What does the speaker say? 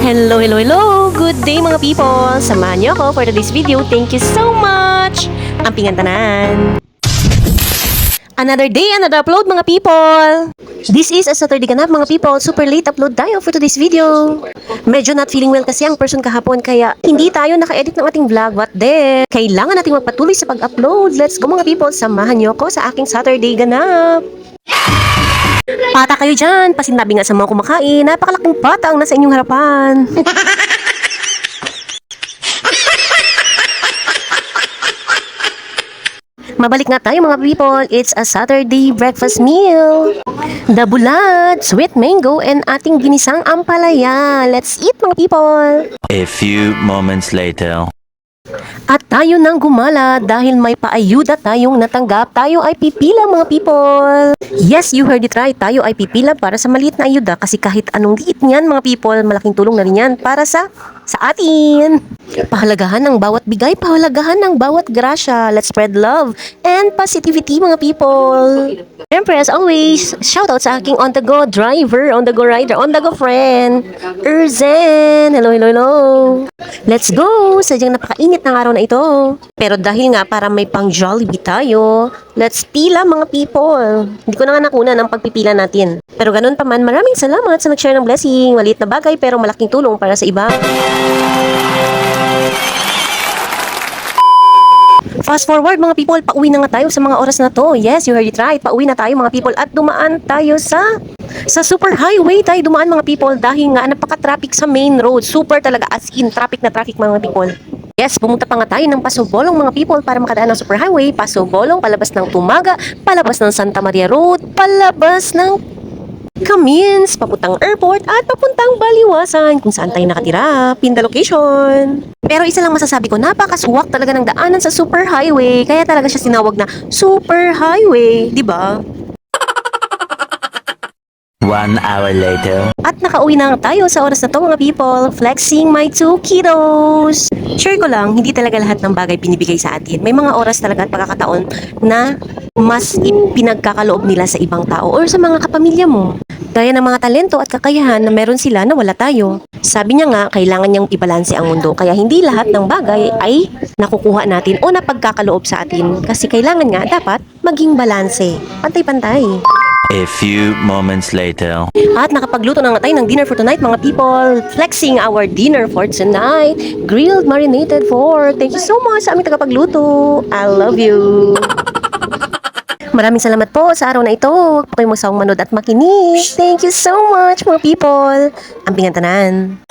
Hello, hello, hello! Good day mga people! Samahan niyo ako for today's video. Thank you so much! Ampingan tanan! Another day, another upload mga people! This is a Saturday ganap mga people. Super late upload tayo for today's video. Medyo not feeling well kasi ang person kahapon kaya hindi tayo naka-edit ng ating vlog. But then, kailangan nating magpatuloy sa pag-upload. Let's go mga people! Samahan niyo ako sa aking Saturday ganap! Pata kayo dyan, pasinabi nga sa mga kumakain, napakalaking pata ang nasa inyong harapan. Mabalik nga tayo mga people, it's a Saturday breakfast meal. Dabulat, sweet mango, and ating ginisang ampalaya. Let's eat mga people. A few moments later. At tayo nang gumala dahil may paayuda tayong natanggap. Tayo ay pipila mga people. Yes, you heard it right. Tayo ay pipila para sa maliit na ayuda kasi kahit anong liit niyan mga people, malaking tulong na rin yan para sa atin. Pahalagahan ng bawat bigay, pahalagahan ng bawat grasya. Let's spread love and positivity mga people. Siyempre, as always, shoutout sa aking on-the-go driver, on-the-go rider, on-the-go friend, Urzen. Hello, hello, hello. Let's go! Sadyang napakainit ng araw na ito. Pero dahil nga para may pang Jollibee tayo, let's pila mga people. Hindi ko na nga nakunan ang pagpipila natin. Pero ganun pa man, maraming salamat sa nag-share ng blessing. Maliit na bagay pero malaking tulong para sa iba. Fast forward mga people, pauwi na nga tayo sa mga oras na to. Yes, you heard it right. Pauwi na tayo mga people at dumaan tayo sa super highway tayo dumaan mga people dahil nga napaka-traffic sa main road. Super talaga as in traffic na traffic mga people. Yes, pumunta pa nga tayo ng Pasobolong mga people para makadaan ng super highway. Pasobolong, palabas ng Tumaga, palabas ng Santa Maria Road, palabas ng Camins, papuntang airport at papuntang Baliwasan kung saan tayo nakatira, pin the location. Pero isa lang masasabi ko, napakaswak talaga ng daanan sa super highway, kaya talaga siya sinawag na super highway, di ba? 1 hour later. At nakauwi na nga tayo sa oras na to mga people, flexing my 2 kiddos. Sure ko lang, hindi talaga lahat ng bagay binibigay sa atin. May mga oras talaga at pagkakataon na mas ipinagkakaloob nila sa ibang tao or sa mga kapamilya mo. Gaya ng mga talento at kakayahan na meron sila na wala tayo. Sabi niya nga, kailangan niyang ibalanse ang mundo. Kaya hindi lahat ng bagay ay nakukuha natin o napagkakaloob sa atin. Kasi kailangan nga dapat maging balanse. Pantay-pantay. A few moments later. At nakapagluto na nga tayo ng dinner for tonight mga people. Flexing our dinner for tonight. Grilled marinated pork. Thank you so much sa aming tagapagluto. I love you. Maraming salamat po sa araw na ito. Huwag po kayong magsawang manood at makinig. Thank you so much mga people. Ampingan tanan.